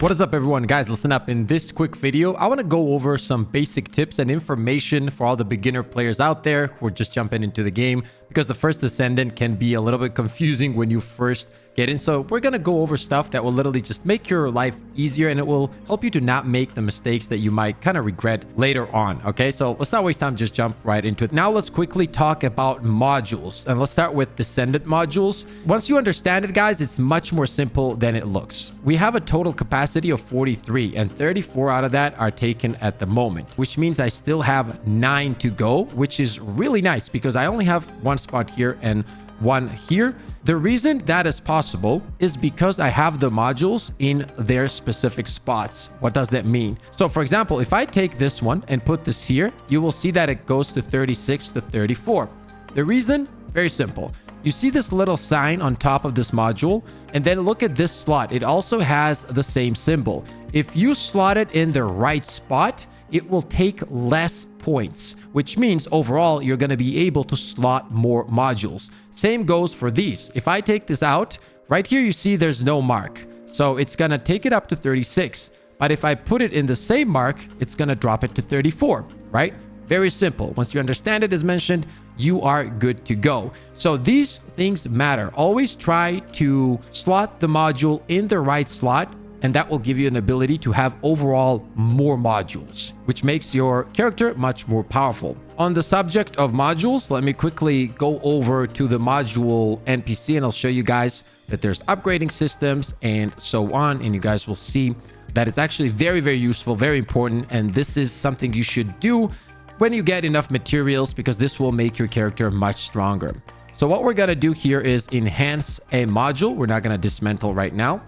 What is up, everyone? Guys, listen up. In this quick video, I want to go over some basic tips and information for all the beginner players out there who are just jumping into the game, because the first Descendant can be a little bit confusing when you first get in. So we're going to go over stuff that will literally just make your life easier, and it will help you to not make the mistakes that you might kind of regret later on. Okay, so let's not waste time, just jump right into it. Now let's quickly talk about modules, and let's start with Descendant modules. Once you understand it, guys, it's much more simple than it looks. We have a total capacity of 43, and 34 out of that are taken at the moment, which means I still have 9 to go, which is really nice because I only have one spot here and one here. The reason that is possible is because I have the modules in their specific spots. What does that mean? So for example, if I take this one and put this here, you will see that it goes to 36 to 34. The reason? Very simple. You see this little sign on top of this module, and then look at this slot. It also has the same symbol. If you slot it in the right spot, it will take less points, which means overall you're going to be able to slot more modules. Same goes for these. If I take this out, right here you see there's no mark. So it's going to take it up to 36. But if I put it in the same mark, it's going to drop it to 34, right? Very simple. Once you understand it, as mentioned, you are good to go. So these things matter. Always try to slot the module in the right slot, and that will give you an ability to have overall more modules, which makes your character much more powerful. On the subject of modules, let me quickly go over to the module NPC, and I'll show you guys that there's upgrading systems and so on, and you guys will see that it's actually very, very useful, very important, and this is something you should do when you get enough materials, because this will make your character much stronger. So what we're going to do here is enhance a module. We're not going to dismantle right now.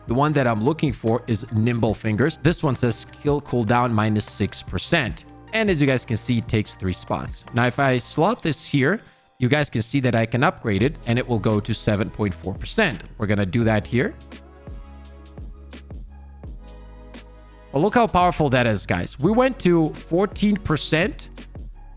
The one that I'm looking for is Nimble Fingers. This one says skill cooldown minus 6%. And as you guys can see, it takes 3 spots. Now, if I slot this here, you guys can see that I can upgrade it and it will go to 7.4%. We're going to do that here. Well, look how powerful that is, guys. We went to 14%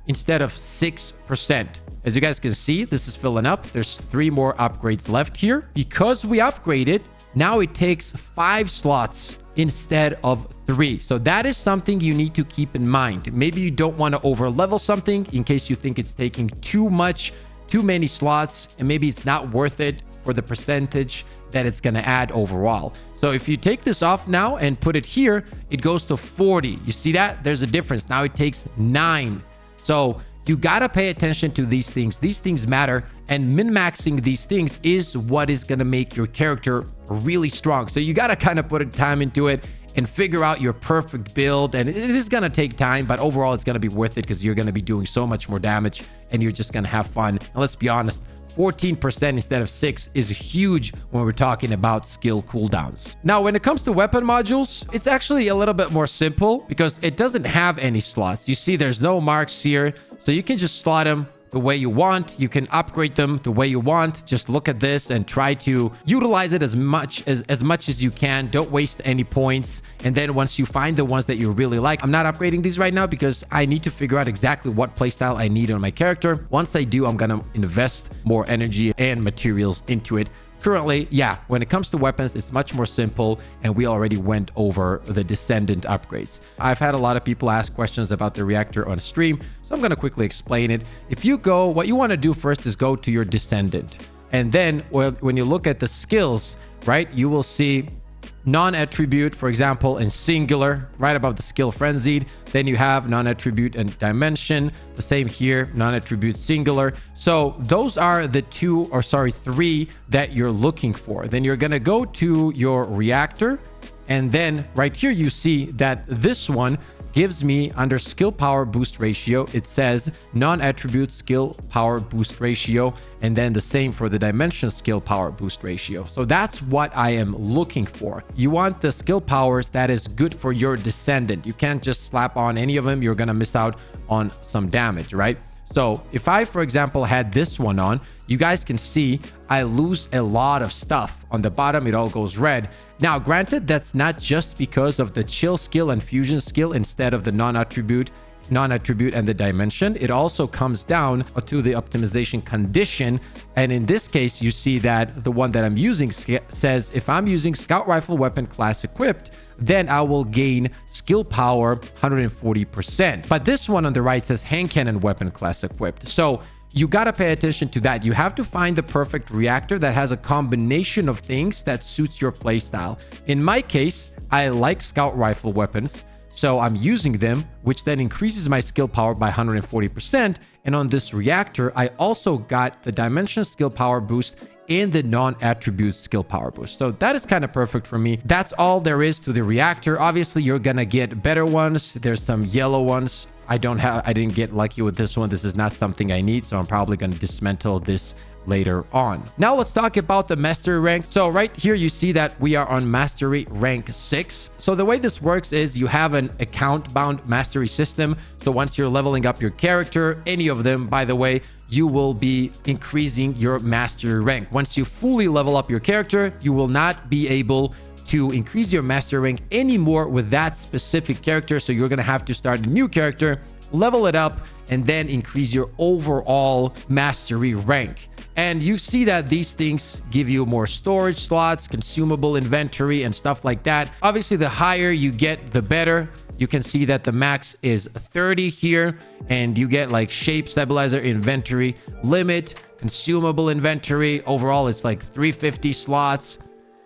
instead of 6%. As you guys can see, this is filling up. There's 3 more upgrades left here. Because we upgraded, now it takes 5 slots instead of 3. So that is something you need to keep in mind. Maybe you don't want to over level something in case you think it's taking too many slots, and maybe it's not worth it for the percentage that it's going to add overall. So if you take this off now and put it here, it goes to 40. You see that? There's a difference. Now it takes 9. So you got to pay attention to these things. These things matter, and min-maxing these things is what is going to make your character really strong. So you got to kind of put time into it and figure out your perfect build. And it is going to take time, but overall it's going to be worth it because you're going to be doing so much more damage and you're just going to have fun. And let's be honest, 14% instead of 6 is huge when we're talking about skill cooldowns. Now, when it comes to weapon modules, it's actually a little bit more simple because it doesn't have any slots. You see there's no marks here, so you can just slot them the way you want. You can upgrade them the way you want. Just look at this and try to utilize it as much as you can. Don't waste any points. And then once you find the ones that you really like, I'm not upgrading these right now because I need to figure out exactly what playstyle I need on my character. Once I do, I'm gonna invest more energy and materials into it. Currently, yeah, when it comes to weapons, it's much more simple, and we already went over the Descendant upgrades. I've had a lot of people ask questions about the reactor on stream, so I'm going to quickly explain it. If you go, what you want to do first is go to your Descendant, and then when you look at the skills, right, you will see non-attribute, for example, in singular, right above the skill frenzied. Then you have non-attribute and dimension. The same here, non-attribute singular. So those are the 3 that you're looking for. Then you're going to go to your reactor. And then right here, you see that this one gives me under skill power boost ratio, it says non-attribute skill power boost ratio, and then the same for the dimension skill power boost ratio. So that's what I am looking for. You want the skill powers that is good for your Descendant. You can't just slap on any of them. You're going to miss out on some damage, right? So if I, for example, had this one on, you guys can see I lose a lot of stuff. On the bottom, it all goes red. Now, granted, that's not just because of the chill skill and fusion skill instead of the non-attribute non-attribute and the dimension. It also comes down to the optimization condition. And in this case, you see that the one that I'm using says if I'm using scout rifle weapon class equipped, then I will gain skill power 140%. But this one on the right says hand cannon weapon class equipped. So you got to pay attention to that. You have to find the perfect reactor that has a combination of things that suits your playstyle. In my case, I like scout rifle weapons, so I'm using them, which then increases my skill power by 140%. And on this reactor, I also got the dimension skill power boost and the non-attribute skill power boost. So that is kind of perfect for me. That's all there is to the reactor. Obviously, you're gonna get better ones. There's some yellow ones. I didn't get lucky with this one. This is not something I need, so I'm probably going to dismantle this later on. Now let's talk about the mastery rank. So right here, you see that we are on mastery rank 6. So the way this works is you have an account bound mastery system. So once you're leveling up your character, any of them, by the way, you will be increasing your mastery rank. Once you fully level up your character, you will not be able to increase your master rank anymore with that specific character. So you're going to have to start a new character, level it up, and then increase your overall mastery rank. And you see that these things give you more storage slots, consumable inventory, and stuff like that. Obviously, the higher you get, the better. You can see that the max is 30 here, and you get like shape stabilizer inventory limit, consumable inventory. Overall, it's like 350 slots.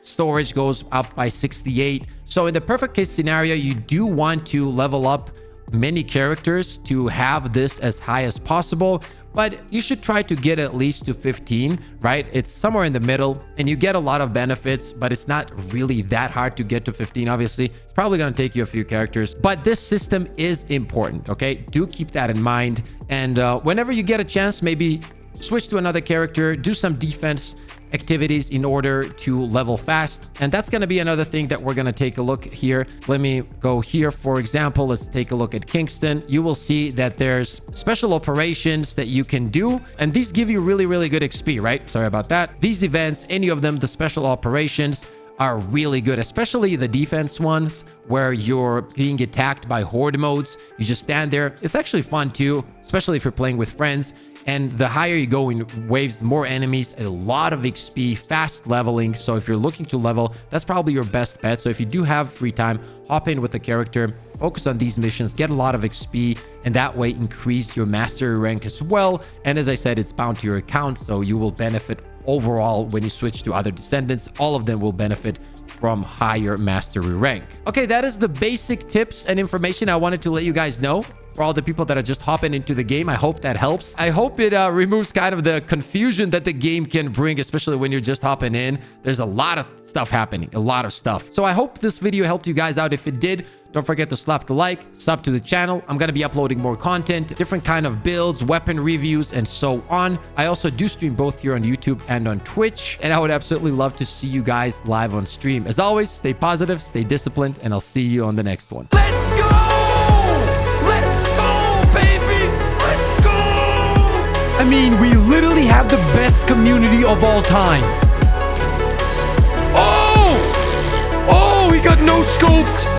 Storage goes up by 68. So in the perfect case scenario, you do want to level up many characters to have this as high as possible, but you should try to get at least to 15, right? It's somewhere in the middle and you get a lot of benefits, but it's not really that hard to get to 15. Obviously, it's probably going to take you a few characters, but this system is important. Okay, do keep that in mind. And whenever you get a chance, maybe switch to another character, do some defense activities in order to level fast. And that's going to be another thing that we're going to take a look here. Let me go here. For example, let's take a look at Kingston. You will see that there's special operations that you can do, and these give you really, really good XP, right? Sorry about that. These events, any of them, the special operations are really good, especially the defense ones where you're being attacked by horde modes. You just stand there. It's actually fun too, especially if you're playing with friends. And the higher you go in waves, more enemies, a lot of XP, fast leveling. So if you're looking to level, that's probably your best bet. So if you do have free time, hop in with the character, focus on these missions, get a lot of XP, and that way increase your mastery rank as well. And as I said, it's bound to your account, so you will benefit overall when you switch to other Descendants. All of them will benefit from higher mastery rank. Okay, that is the basic tips and information I wanted to let you guys know. For all the people that are just hopping into the game, I hope that helps. I hope it removes kind of the confusion that the game can bring, especially when you're just hopping in. There's a lot of stuff happening, a lot of stuff. So I hope this video helped you guys out. If it did, don't forget to slap the like, sub to the channel. I'm going to be uploading more content, different kind of builds, weapon reviews, and so on. I also do stream both here on YouTube and on Twitch, and I would absolutely love to see you guys live on stream. As always, stay positive, stay disciplined, and I'll see you on the next one. Let's go! Let's go, baby! Let's go! I mean, we literally have the best community of all time. Oh! Oh, he got no scoped!